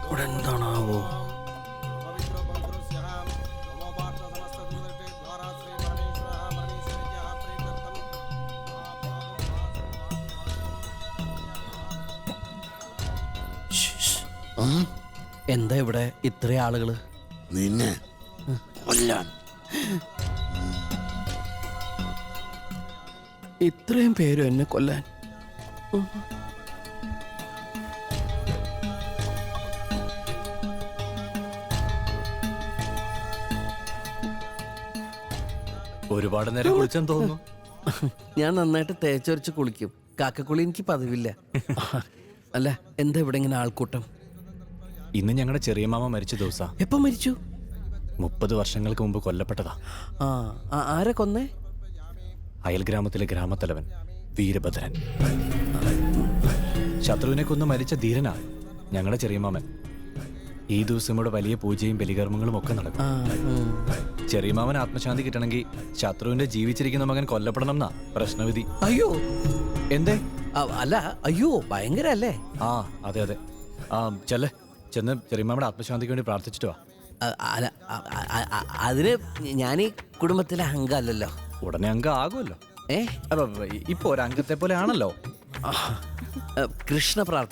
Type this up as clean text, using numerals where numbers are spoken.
ഇവിടെ എന്താണാവോ? എന്താ ഇവിടെ ഇത്ര ആളുകള്? നിന്നെ കൊല്ലാൻ. ഇത്രയും പേരും എന്നെ കൊല്ലാൻ? ഒരുപാട് നേരം കുളിച്ചെന്ന് തോന്നുന്നു. ഞാൻ നന്നായിട്ട് തേച്ചൊരച്ച് കുളിക്കും. കാക്കക്കുളി എനിക്ക് പതിവില്ല. അല്ല, എന്താ ഇവിടെ ഇങ്ങനെ ആൾക്കൂട്ടം? ഇന്ന് ഞങ്ങളുടെ ചെറിയ മാമ മരിച്ച ദിവസാ. എപ്പോ മരിച്ചു? 30 വർഷങ്ങൾക്ക് മുമ്പ് കൊല്ലപ്പെട്ടതാ. ആരെ കൊന്നേ? അയൽ ഗ്രാമത്തിലെ ഗ്രാമത്തലവൻ വീരഭദ്രൻ. ശത്രുവിനെ കൊന്ന് മരിച്ച ധീരനാ ഞങ്ങളുടെ ചെറിയ മാമൻ. ഈ ദിവസം ഇവിടെ വലിയ പൂജയും ബലികർമ്മങ്ങളും ഒക്കെ നടക്കും. ചെറിയ മാമൻ ആത്മശാന്തി കിട്ടണമെങ്കിൽ ശത്രുവിന്റെ ജീവിച്ചിരിക്കുന്ന മകൻ കൊല്ലപ്പെടണം എന്നാ പ്രശ്നവിധി. അയ്യോ, എന്തേ? അല്ല, അയ്യോ ഭയങ്കര അല്ലേ? അതെ അതെ. ചെന്ന് ചെറിയ മാമയുടെ ആത്മശാന്തിക്ക് വേണ്ടി പ്രാർത്ഥിച്ചിട്ട് വാ. അല്ല, അതിന് ഞാൻ ഈ കുടുംബത്തിലെ അംഗമല്ലല്ലോ. ഉടനെ അംഗം ആകുമല്ലോ. ഇപ്പൊ ഒരു അംഗത്തെ പോലെ ആണല്ലോ. കൃഷ്ണ പ്രാർത്ഥന